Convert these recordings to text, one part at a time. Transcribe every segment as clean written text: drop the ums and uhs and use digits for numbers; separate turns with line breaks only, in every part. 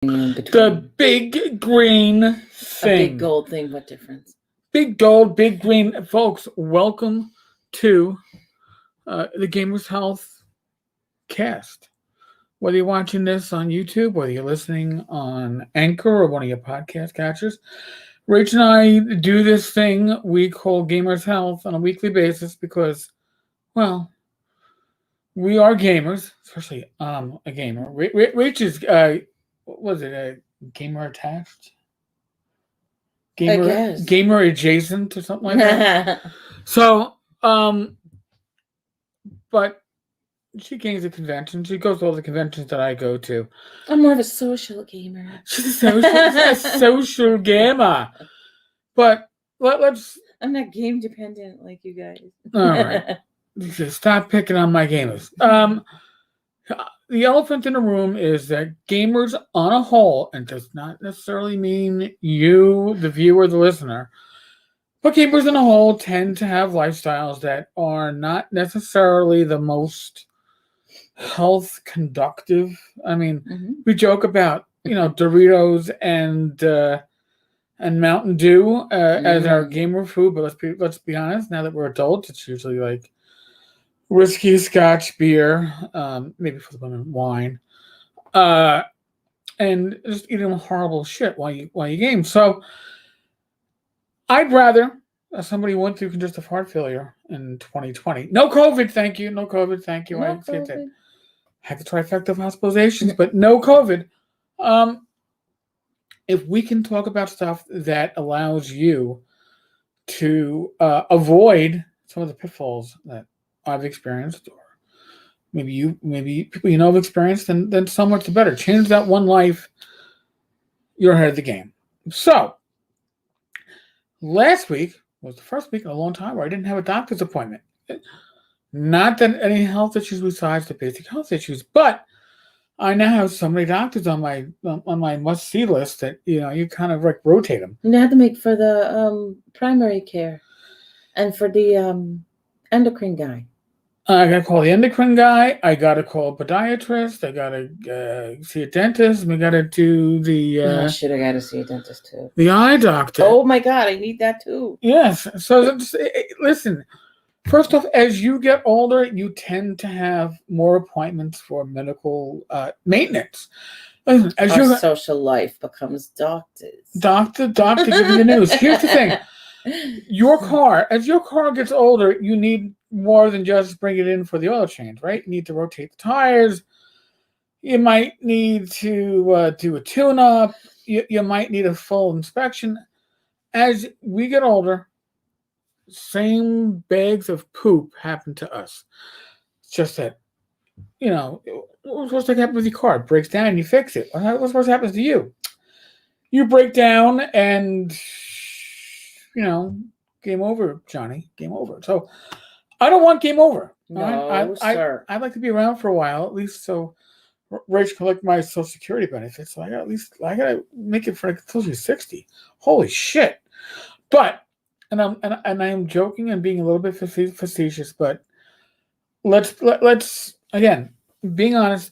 The big green thing.
A big gold thing. What difference?
Big gold, big green. Folks, welcome to the Gamers Health cast. Whether you're watching this on YouTube, whether you're listening on Anchor or one of your podcast catchers, Rach and I do this thing we call Gamers Health on a weekly basis because, well, we are gamers, especially a gamer. Rach is, what was it, a gamer attached? Gamer adjacent or something like that. So, but she games at conventions. She goes to all the conventions that I go to.
I'm more of a social gamer.
She's a social gamer. But let's...
I'm not game dependent like you guys.
All right. Stop picking on my gamers. The elephant in the room is that gamers on a whole, and does not necessarily mean you, the viewer, the listener, but gamers on a whole tend to have lifestyles that are not necessarily the most health conductive. I mean, we joke about, Doritos and Mountain Dew as our gamer food, but let's be honest, now that we're adults, it's usually like whiskey, scotch, beer, maybe for the women, wine, and just eating horrible shit while you game. So I'd rather somebody went through congestive heart failure in 2020. No COVID, thank you. No COVID, thank you.
No
I
COVID.
had the trifecta of hospitalizations, but no COVID. If we can talk about stuff that allows you to avoid some of the pitfalls that I've experienced, or maybe people have experienced, then so much the better. Change that one life, you're ahead of the game. So last week was the first week in a long time where I didn't have a doctor's appointment. Not that any health issues besides the basic health issues, but I now have so many doctors on my must-see list that you kind of like rotate them.
You have to make for the primary care and for the endocrine guy.
I got to call the endocrine guy. I got to call a podiatrist. I got to see a dentist. We got to do the...
I should have got to see a dentist too.
The eye doctor.
Oh my God, I need that too.
Yes. So listen, first off, as you get older, you tend to have more appointments for medical maintenance. Listen, as
our social life becomes doctors.
Doctor, give me the news. Here's the thing. As your car gets older, you need more than just bring it in for the oil change, right? You need to rotate the tires. You might need to do a tune-up. You might need a full inspection. As we get older, same bags of poop happen to us. It's just that, what's supposed to happen with your car? It breaks down and you fix it. What's supposed to happen to you? You break down and... game over, Johnny. Game over. So I don't want game over.
No, sir.
I'd like to be around for a while, at least so Rach can collect my Social Security benefits. So I gotta make it for until she's 60. Holy shit! But I am joking and being a little bit facetious, but let's again, being honest.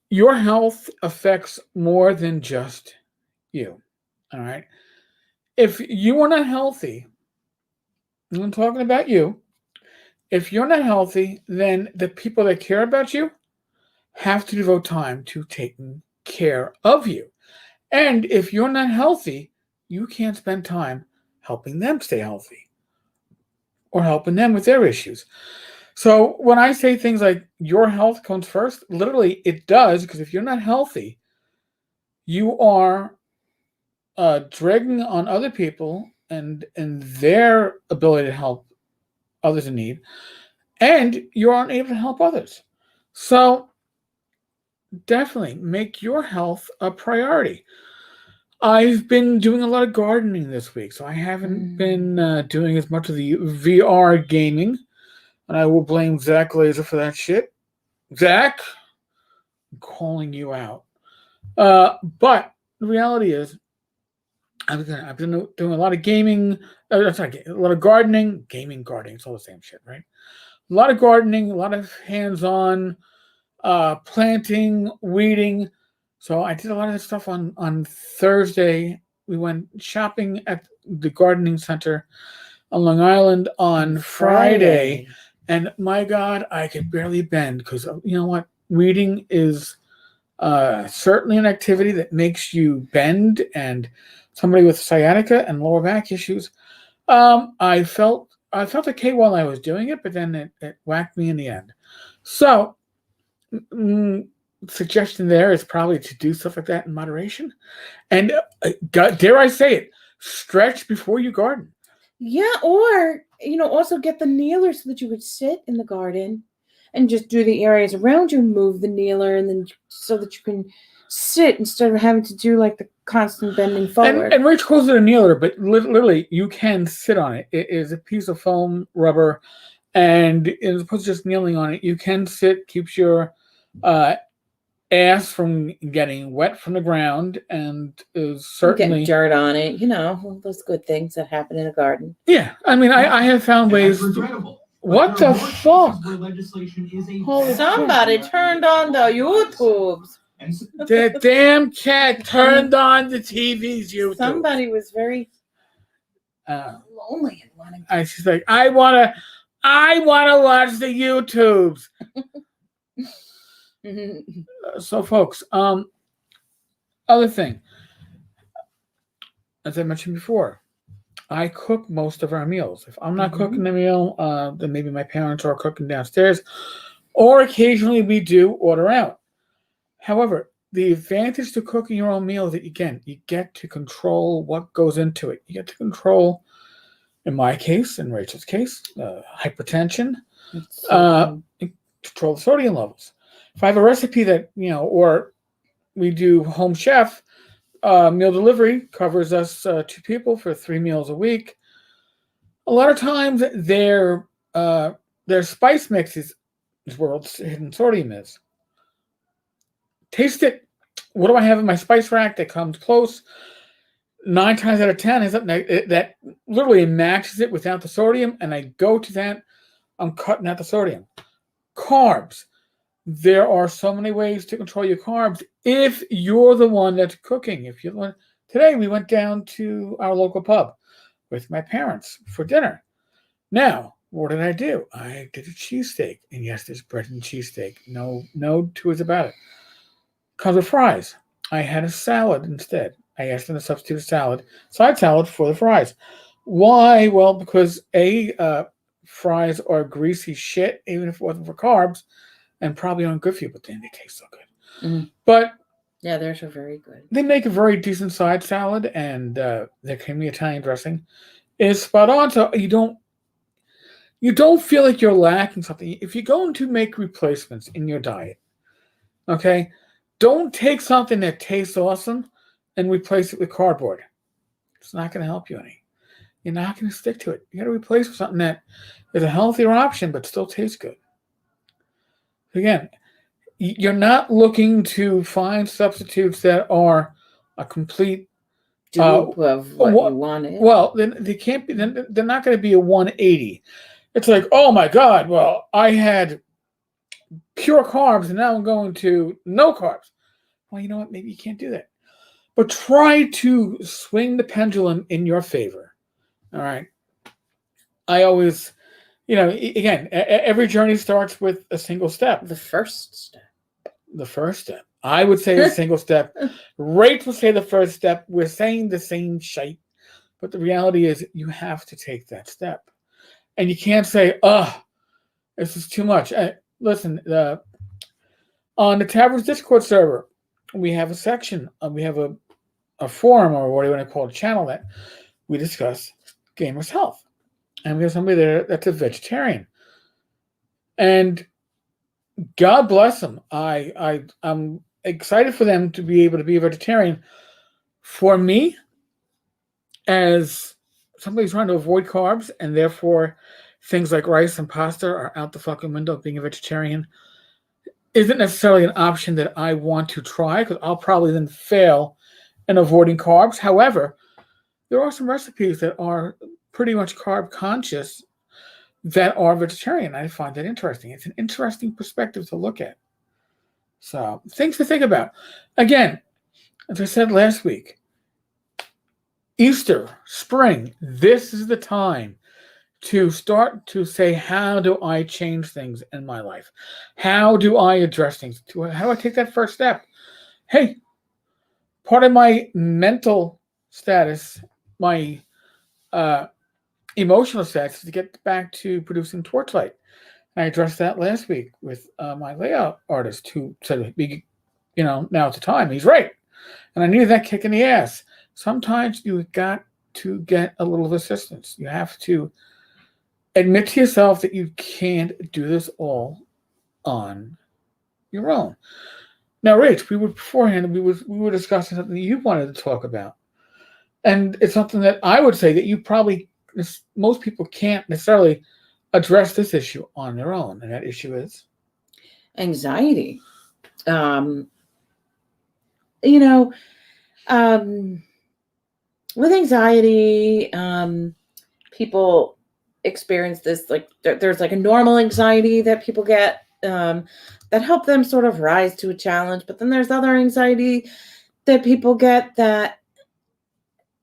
Your health affects more than just you. All right. If you are not healthy, I'm talking about you. If you're not healthy, then the people that care about you have to devote time to taking care of you. And if you're not healthy, you can't spend time helping them stay healthy or helping them with their issues. So when I say things like your health comes first, literally it does, because if you're not healthy, you are dragging on other people and their ability to help others in need, and you aren't able to help others. So definitely make your health a priority. I've been doing a lot of gardening this week, so I haven't been doing as much of the VR gaming, and I will blame Zach Glazer for that shit. Zach, I'm calling you out. But the reality is, I've been doing a lot of gaming. A lot of gardening, gaming, gardening. It's all the same shit, right? A lot of gardening, a lot of hands-on planting, weeding. So I did a lot of this stuff on Thursday. We went shopping at the gardening center on Long Island on Friday. And my God, I could barely bend because you know what? Reading is certainly an activity that makes you bend. And somebody with sciatica and lower back issues, I felt okay while I was doing it, but then it whacked me in the end. So, suggestion there is probably to do stuff like that in moderation. And dare I say it, stretch before you garden.
Yeah, or also get the kneeler so that you could sit in the garden and just do the areas around you, move the kneeler, and then so that you can sit instead of having to do like the constant bending forward.
And Rach calls it a kneeler, but literally you can sit on it. It is a piece of foam rubber, and as opposed to just kneeling on it, you can sit, keeps your ass from getting wet from the ground, and is certainly
get dirt on it. All those good things that happen in a garden.
Yeah, I mean, I have found ways. What the fuck?
Somebody turned on the YouTubes.
The damn cat turned on the TV's YouTube.
Somebody was very lonely and wanting.
She's like, I wanna watch the YouTubes. So, folks, other thing, as I mentioned before, I cook most of our meals. If I'm not cooking the meal, then maybe my parents are cooking downstairs, or occasionally we do order out. However, the advantage to cooking your own meal is that, again, you get to control what goes into it. You get to control, in my case, in Rachel's case, hypertension, control the sodium levels. If I have a recipe that, or we do home chef, meal delivery covers us 2 people for 3 meals a week. A lot of times their spice mixes is where its hidden sodium is. Taste it. What do I have in my spice rack that comes close? 9 times out of 10 is that literally matches it without the sodium, and I go to that. I'm cutting out the sodium. Carbs. There are so many ways to control your carbs if you're the one that's cooking. Today we went down to our local pub with my parents for dinner. Now, what did I do? I did a cheesesteak, and yes, there's bread and cheesesteak. No two ways about it. Comes with fries. I had a salad instead. I asked them to substitute a side salad for the fries. Why? Well, because fries are greasy shit, even if it wasn't for carbs, and probably aren't good for you, but then they taste so good.
Mm.
But
yeah, they're so very good.
They make a very decent side salad, and their creamy Italian dressing is spot on. So you don't feel like you're lacking something. If you're going to make replacements in your diet, okay, don't take something that tastes awesome and replace it with cardboard. It's not going to help you any. You're not going to stick to it. You got to replace with something that is a healthier option but still tastes good. Again, you're not looking to find substitutes that are a complete
dupe of what you wanted.
Well, then they can't be. Then they're not going to be a 180. It's like, oh my God! Well, I had pure carbs, and now I'm going to no carbs. Well, you know what? Maybe you can't do that. But try to swing the pendulum in your favor. All right. I always, again, every journey starts with a single step.
The first step.
I would say a single step. Rach will say the first step. We're saying the same shite. But the reality is you have to take that step. And you can't say, this is too much. Listen, on the Taverns Discord server, we have a section. We have a forum, or what do you want to call it, a channel that we discuss gamers' health. And we have somebody there that's a vegetarian. And God bless them. I'm excited for them to be able to be a vegetarian. For me, as somebody who's trying to avoid carbs, and therefore things like rice and pasta are out the fucking window, being a vegetarian isn't necessarily an option that I want to try, because I'll probably then fail in avoiding carbs. However, there are some recipes that are pretty much carb conscious that are vegetarian. I find that interesting. It's an interesting perspective to look at. So things to think about. Again, as I said last week, Easter, spring, this is the time to start to say, how do I change things in my life? How do I address things? How do I take that first step? Hey, part of my mental status, my emotional status, is to get back to producing Torchlight. And I addressed that last week with my layout artist, who said, now it's the time. He's right. And I needed that kick in the ass. Sometimes you got to get a little assistance. You have to admit to yourself that you can't do this all on your own. Now, Rach, we were discussing something that you wanted to talk about, and it's something that I would say that you probably, most people can't necessarily address this issue on their own, and that issue is
anxiety. With anxiety, people experience this, like there's like a normal anxiety that people get that help them sort of rise to a challenge, but then there's other anxiety that people get that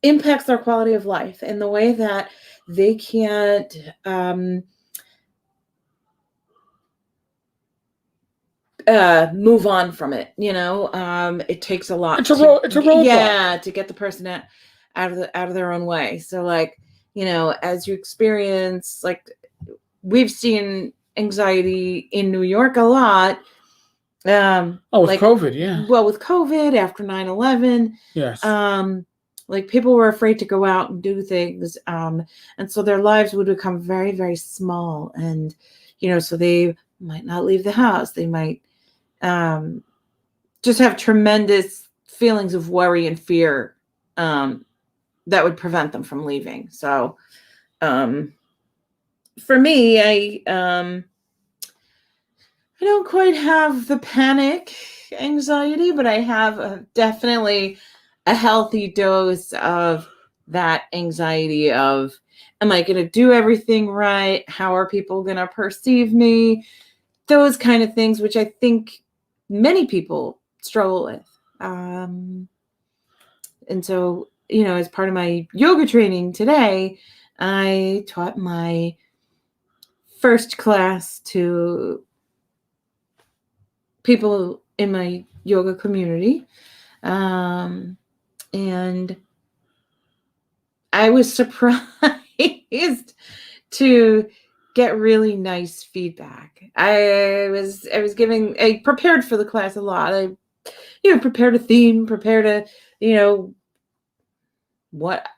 impacts their quality of life in the way that they can't move on from it. It takes a lot.
It's a roadblock.
To get the person out of their own way. So, like, as you experience, like, we've seen anxiety in New York a lot.
With COVID, yeah.
Well, with COVID after 9/11,
yes.
Like, people were afraid to go out and do things, and so their lives would become very, very small, and so they might not leave the house. They might just have tremendous feelings of worry and fear that would prevent them from leaving. So, for me, I don't quite have the panic anxiety, but I have definitely a healthy dose of that anxiety of, am I going to do everything right? How are people going to perceive me? Those kind of things, which I think many people struggle with. And so, as part of my yoga training today, I taught my first class to people in my yoga community. And I was surprised to get really nice feedback. I prepared for the class a lot. I, prepared a theme, prepared what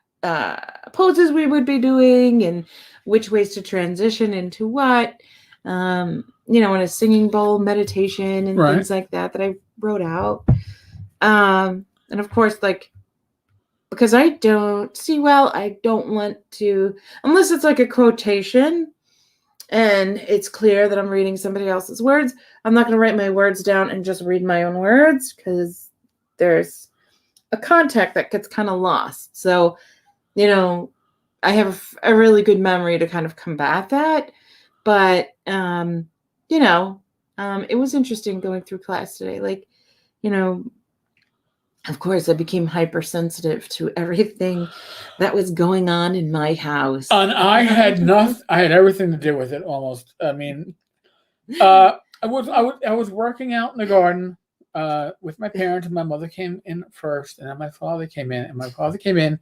poses we would be doing and which ways to transition into what, in a singing bowl meditation and things like that I wrote out. And of course, like, because I don't see well, I don't want to, unless it's like a quotation and it's clear that I'm reading somebody else's words, I'm not going to write my words down and just read my own words, because there's a context that gets kind of lost. So, I have a really good memory to kind of combat that. But, it was interesting going through class today. Like, of course, I became hypersensitive to everything that was going on in my house.
And I had nothing. I had everything to do with it almost. I mean, I was working out in the garden with my parents, and my mother came in first, and then my father came in. And my father came in.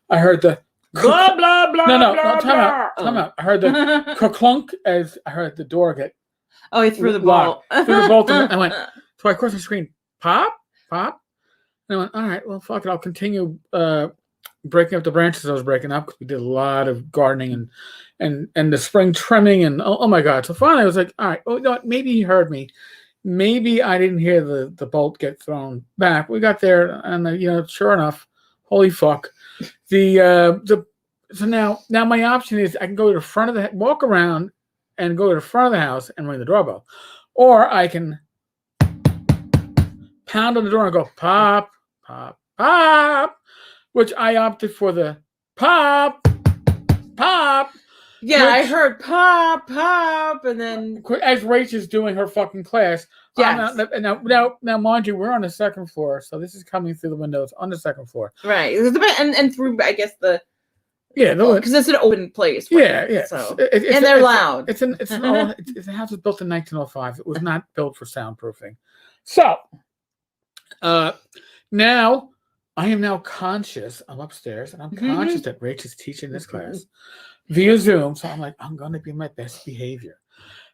I heard the
blah blah blah.
No,
blah,
time out. I heard the clunk as I heard the door get.
Oh, he threw the bolt.
Threw the bolt. And I went. So I crossed the screen. Pop. And I went, all right, well, fuck it. I'll continue breaking up the branches I was breaking up, because we did a lot of gardening and the spring trimming, and oh my God. So finally I was like, all right, well, maybe he heard me. Maybe I didn't hear the bolt get thrown back. We got there, and sure enough, holy fuck. So now my option is I can go to the front of walk around and go to the front of the house and ring the doorbell. Or I can pound on the door and go, pop, pop, pop, which I opted for the pop, pop.
Yeah, I heard pop, pop, and then
as Rach is doing her fucking class,
Yes.
Now, mind you, we're on the second floor, so this is coming through the windows on the second floor.
Right. And through, I guess,
Yeah,
because it's an open place. Right?
yeah.
So
It's
they're loud.
It's a house was built in 1905. It was not built for soundproofing. So, now I am now conscious. I'm upstairs, and I'm conscious that Rach is teaching this class via Zoom. So I'm like, I'm going to be my best behavior.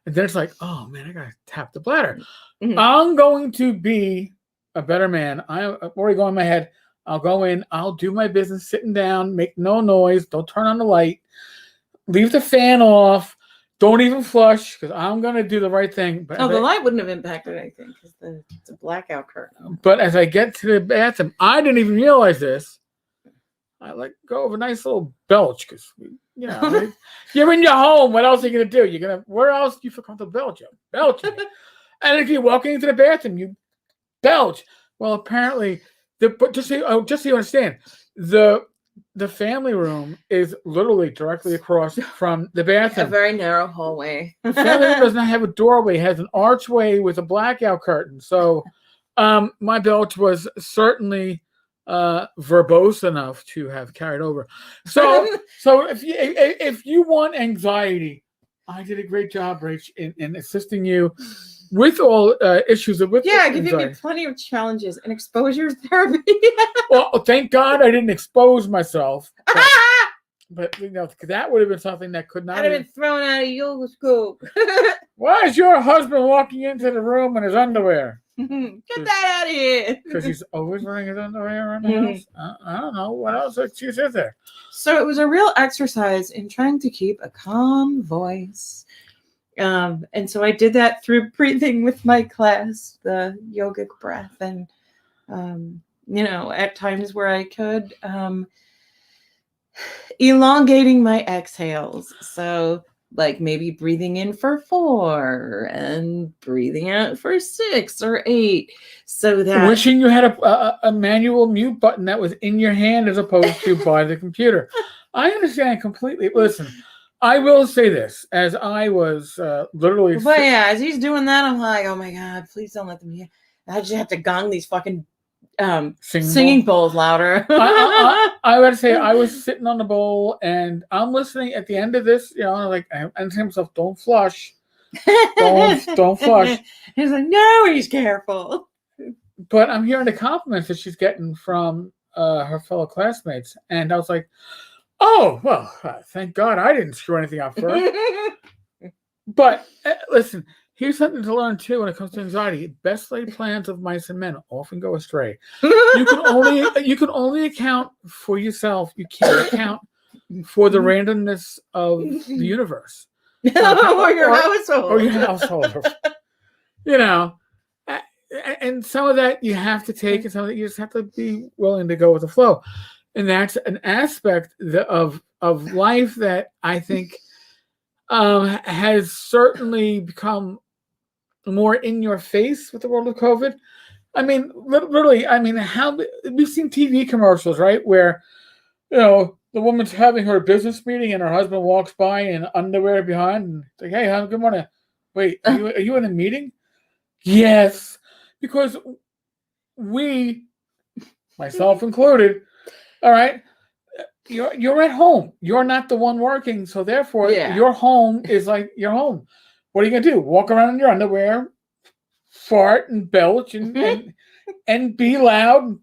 And then it's like, oh man, I gotta tap the bladder. I'm going to be a better man. I'm already going in my head. I'll go in, I'll do my business sitting down, make no noise, don't turn on the light, leave the fan off, don't even flush, because I'm gonna do the right thing. But
the light wouldn't have impacted anything because it's a blackout curtain.
But as I get to the bathroom, I didn't even realize this. I go over a nice little belch because you're in your home. What else are you gonna do? Where else do you feel comfortable belching? And if you're walking into the bathroom, you belch. Well, apparently, just so you understand, the family room is literally directly across from the bathroom.
A very narrow hallway.
The family room does not have a doorway; it has an archway with a blackout curtain. So, my belch was certainly verbose enough to have carried over. So if you want anxiety, I did a great job, Rach, in assisting you with all issues of with
give
anxiety.
me plenty of challenges and exposure therapy.
Well, thank God I didn't expose myself. But that would have been something that could not
have been thrown out of yoga school.
Why is your husband walking into the room in his underwear?
Get that out of here.
Because he's always wearing his underwear around the house? I don't know. What else excuse is there?
So it was a real exercise in trying to keep a calm voice. And so I did that through breathing with my class, the yogic breath, and, at times where I could, elongating my exhales. So like maybe breathing in for 4 and breathing out for 6 or 8. So that
wishing you had a manual mute button that was in your hand as opposed to by the computer. I understand completely. Listen, I will say this, as I was literally...
But as he's doing that, I'm like, oh my God, please don't let them hear. I just have to gong these fucking singing bowls louder.
I would say I was sitting on the bowl and I'm listening at the end of this, and to himself, don't flush. Don't flush.
He's like, no, he's careful.
But I'm hearing the compliments that she's getting from her fellow classmates. And I was like, oh, well, thank God I didn't screw anything up first. But listen, here's something to learn too when it comes to anxiety. Best laid plans of mice and men often go astray. You can only account for yourself. You can't account for the randomness of the universe.
or your household.
Or your household. And some of that you have to take, and some of that you just have to be willing to go with the flow. And that's an aspect of life that I think has certainly become more in your face with the world of COVID. I mean, literally, how we've seen TV commercials, right? Where, the woman's having her business meeting and her husband walks by in underwear behind and it's like, hey, hon, good morning. Wait, are you in a meeting? Yes, because we, myself included, all right, you're at home. You're not the one working, so therefore your home is like your home. What are you gonna do? Walk around in your underwear, fart and belch and be loud,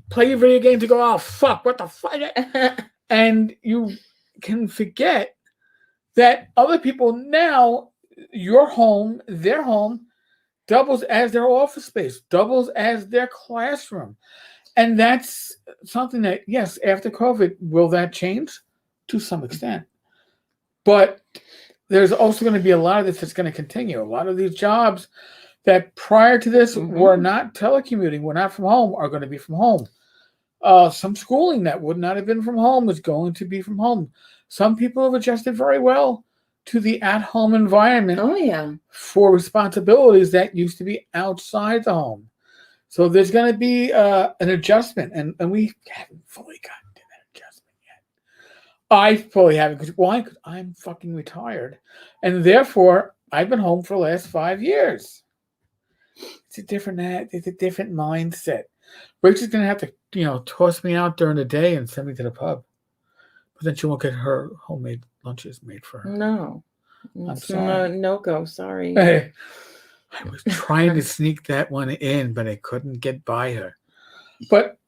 play your video game to go, oh fuck, what the fuck? And you can forget that other people now, your home, their home, doubles as their office space, doubles as their classroom. And that's something that, yes, after COVID, will that change? To some extent. But there's also going to be a lot of this that's going to continue. A lot of these jobs that prior to this were not telecommuting, were not from home, are going to be from home. Some schooling that would not have been from home is going to be from home. Some people have adjusted very well to the at-home environment for responsibilities that used to be outside the home. So there's going to be an adjustment, and we haven't fully gotten to that adjustment yet. I fully haven't. Why? Because I'm fucking retired, and therefore I've been home for the last 5 years. it's a different mindset. Rachel's gonna have to, toss me out during the day and send me to the pub, but then she won't get her homemade lunches made for her.
No,
I'm
it's
sorry.
no go. Sorry.
Hey, I was trying to sneak that one in, but I couldn't get by her. But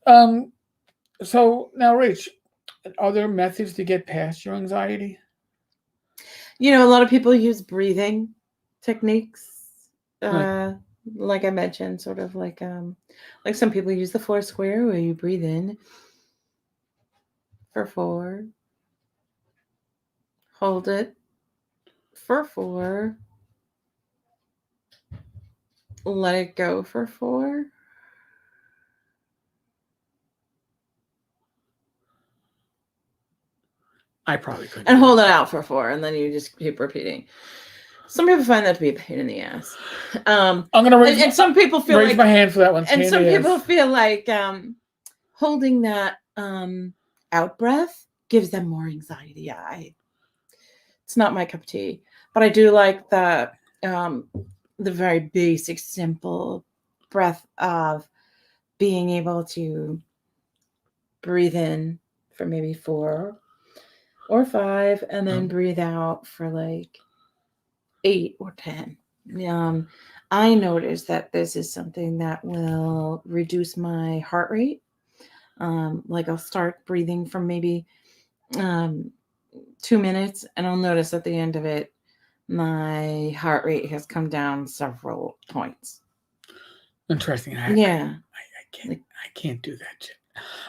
so now, Rach, are there methods to get past your anxiety?
A lot of people use breathing techniques.
Right.
Like I mentioned, sort of like some people use the 4 square where you breathe in for 4, hold it for 4, let it go for 4.
I probably couldn't.
And hold it out for 4, and then you just keep repeating. Some people find that to be a pain in the ass.
I'm gonna raise
some people feel
raise my hand for that one.
And some people feel like holding that out breath gives them more anxiety. It's not my cup of tea, but I do like the very basic, simple breath of being able to breathe in for maybe 4 or 5, and then breathe out for like 8 or 10. I noticed that this is something that will reduce my heart rate. Like I'll start breathing for maybe 2 minutes, and I'll notice at the end of it, my heart rate has come down several points.
Interesting.
Yeah.
I can't do that shit.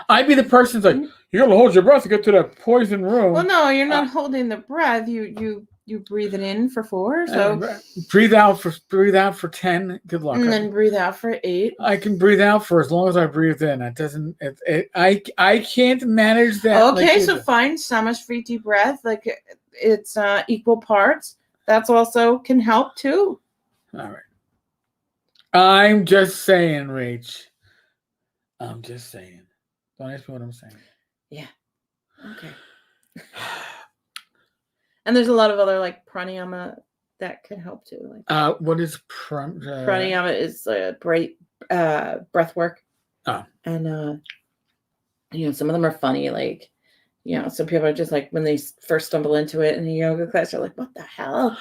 I'd be the person that's like, you gotta hold your breath to get to that poison room.
Well, no, you're not holding the breath. You breathe it in for 4. So
breathe out for 10. Good luck.
And then breathe out for 8.
I can breathe out for as long as I breathe in. It doesn't. I can't manage that.
Okay, so find Samashriti breath. Like it's equal parts. That's also can help too.
All right. I'm just saying, Rach. I'm just saying. Don't ask me what I'm saying.
Yeah. Okay. And there's a lot of other like pranayama that can help too. Like,
what is
pranayama? Is breath work.
Oh.
And some of them are funny. Like, some people are just like when they first stumble into it in a yoga class, they're like, "What the hell?"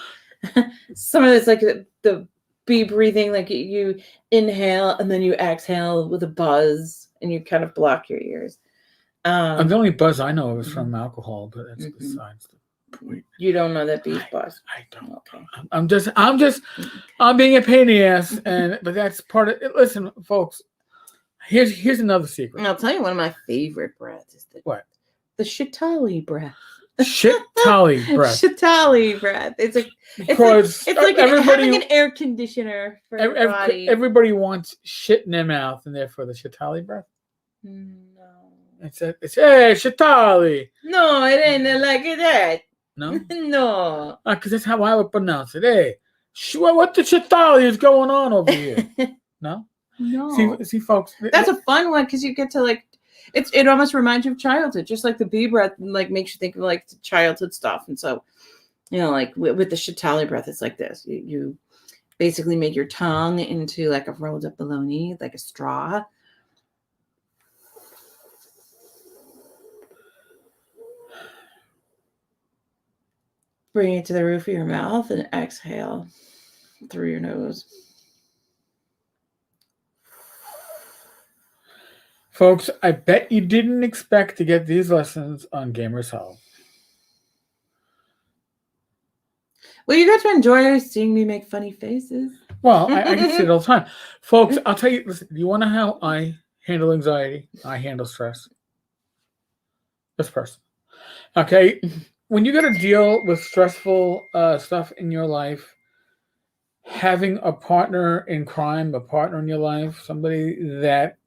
Some of it's like the bee breathing, like you inhale and then you exhale with a buzz, and you kind of block your ears.
The only buzz I know is from alcohol, but that's besides the point.
You don't know that bee's buzz?
I don't.
Okay.
I'm being a pain in the ass, but that's part of it. Listen, folks. Here's another secret.
And I'll tell you, one of my favorite breaths is the Shitali breath.
Shitali breath.
Shitali breath. It's like having an air conditioner for your body.
Everybody wants shit in their mouth, and therefore the Shitali breath.
No.
It's hey Shitali.
No, it ain't like that.
No.
No.
Because that's how I would pronounce it. Hey, what the Shitali is going on over here? No.
No.
See, folks.
That's a fun one because you get to like. It almost reminds you of childhood, just like the bee breath, like makes you think of like childhood stuff. And so, like with the Shitali breath, it's like this: you basically make your tongue into like a rolled up bologna, like a straw. Bring it to the roof of your mouth and exhale through your nose.
Folks, I bet you didn't expect to get these lessons on Gamers Hall.
Well, you got to enjoy seeing me make funny faces.
Well, I can see it all the time. Folks, I'll tell you, listen, you want to know how I handle anxiety? I handle stress. This person. Okay? When you got to deal with stressful stuff in your life, having a partner in crime, a partner in your life, somebody that,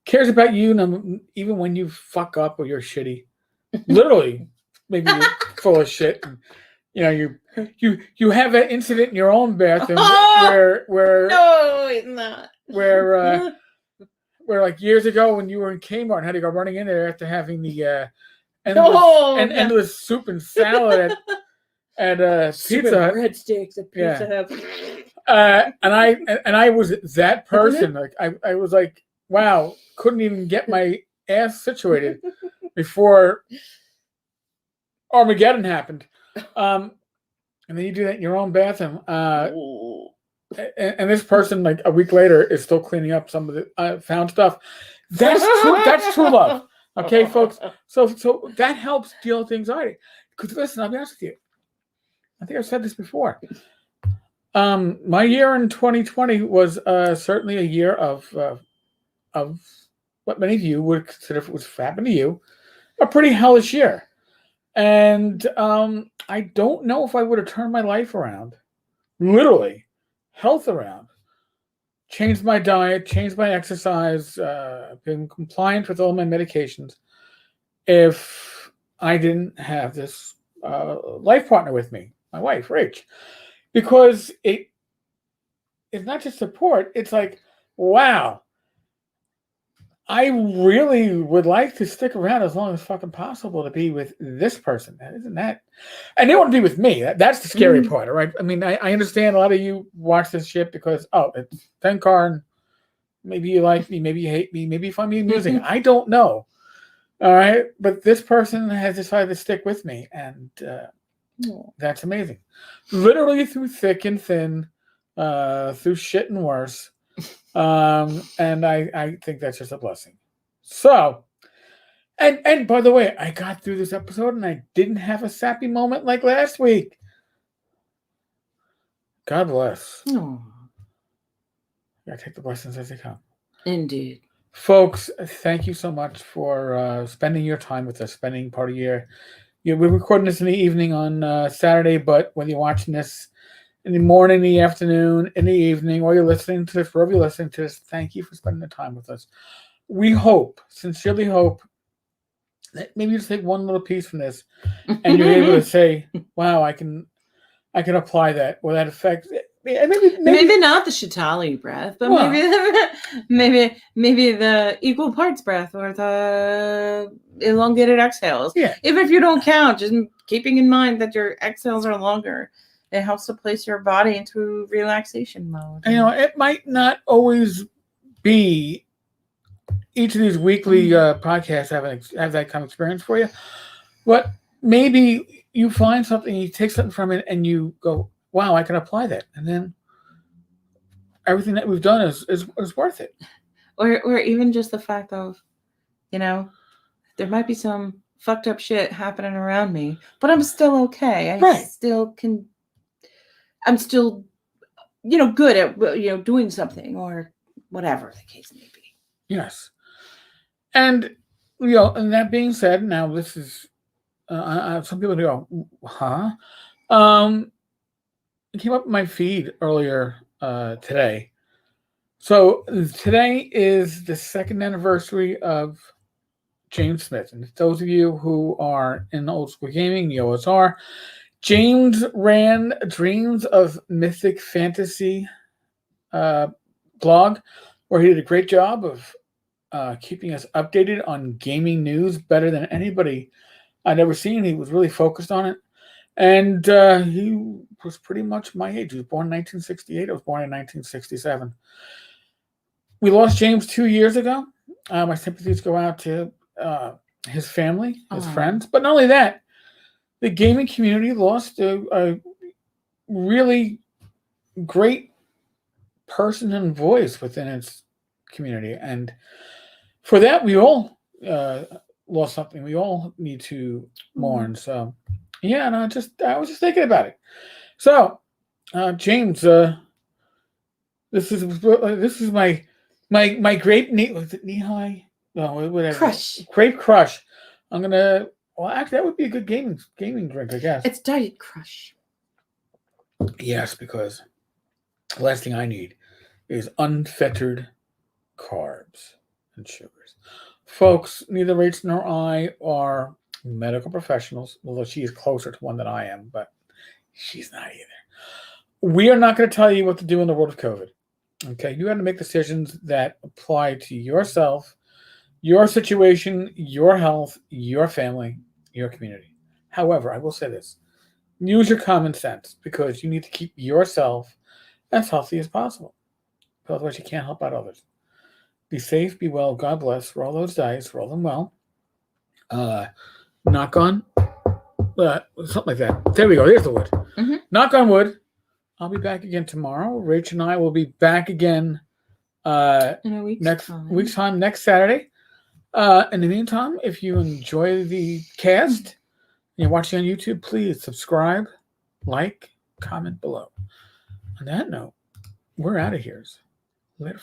cares about you even when you fuck up or you're shitty. Literally, maybe you're full of shit. And, you have an incident in your own bathroom where
no, it's not.
Where like years ago when you were in Kmart and had to go running in there after having the endless soup and salad at Pizza Hut.
Breadsticks at Pizza Hut.
And I was that person. Like I was like, wow, couldn't even get my ass situated before Armageddon happened. And then you do that in your own bathroom. And this person, like a week later, is still cleaning up some of the found stuff. That's true. That's true love. Okay, folks. So that helps deal with anxiety. Because listen, I'll be honest with you. I think I've said this before. My year in 2020 was certainly a year of what many of you would consider, if it was happened to you, a pretty hellish year. And I don't know if I would have turned my life around, literally, health around, changed my diet, changed my exercise, been compliant with all my medications, if I didn't have this life partner with me, my wife, Rach. Because it's not just support, it's like, wow, I really would like to stick around as long as fucking possible to be with this person. Isn't that? And they want to be with me. That's the scary part, all right? I mean, I understand a lot of you watch this shit because, it's Tenkar, and maybe you like me, maybe you hate me, maybe you find me amusing. I don't know, all right? But this person has decided to stick with me, and that's amazing. Literally through thick and thin, through shit and worse. And I think that's just a blessing. So, and by the way, I got through this episode and I didn't have a sappy moment like last week. God bless.
Oh,
Gotta take the blessings as they come.
indeed.
Folks, thank you so much for spending your time with us, spending part of your. We're recording this in the evening on Saturday, but when you're watching this in the morning, the afternoon, in the evening, or you're listening to this, wherever you're listening to this, thank you for spending the time with us. We sincerely hope, that maybe you just take one little piece from this, and you're able to say, "Wow, I can apply that." Will that affect?
Maybe not the Shitali breath, but maybe the equal parts breath or the elongated exhales.
Yeah.
Even if you don't count, just keeping in mind that your exhales are longer. It helps to place your body into relaxation mode.
It might not always be each of these weekly podcasts have that kind of experience for you, but maybe you find something, you take something from it, and you go, "Wow, I can apply that," and then everything that we've done is worth it.
Or even just the fact of, there might be some fucked up shit happening around me, but I'm still okay. I'm still, good at, doing something or whatever the case may be.
Yes. And, and that being said, now this is, some people go, huh? It came up in my feed earlier today. So today is the second anniversary of James Smith. And those of you who are in old school gaming, you always are. James ran Dreams of Mythic Fantasy blog, where he did a great job of keeping us updated on gaming news better than anybody I'd ever seen. He was really focused on it. And he was pretty much my age. He was born in 1968. I was born in 1967. We lost James 2 years ago. My sympathies go out to his family, his friends. But not only that, the gaming community lost a really great person and voice within its community. And for that, we all lost something. We all need to mourn. So, yeah, and I was just thinking about it. So, James, this is my grape knee high. No, whatever.
Crush.
Grape crush. I'm gonna. Well, actually, that would be a good gaming drink, I guess.
It's Diet Crush.
Yes, because the last thing I need is unfettered carbs and sugars. Folks, neither Rach nor I are medical professionals, although she is closer to one than I am, but she's not either. We are not going to tell you what to do in the world of COVID. Okay, you have to make decisions that apply to yourself, your situation, your health, your family, your community. However, I will say this. Use your common sense, because you need to keep yourself as healthy as possible. Otherwise, you can't help out others. Be safe, be well, God bless. Roll those dice, roll them well. Knock on something like that. There we go. There's the wood.
Mm-hmm.
Knock on wood. I'll be back again tomorrow. Rach and I will be back again
In a week's time.
next Saturday. In the meantime, if you enjoy the cast and you're watching on YouTube, please subscribe, like, comment below. On that note, we're out of here. Later.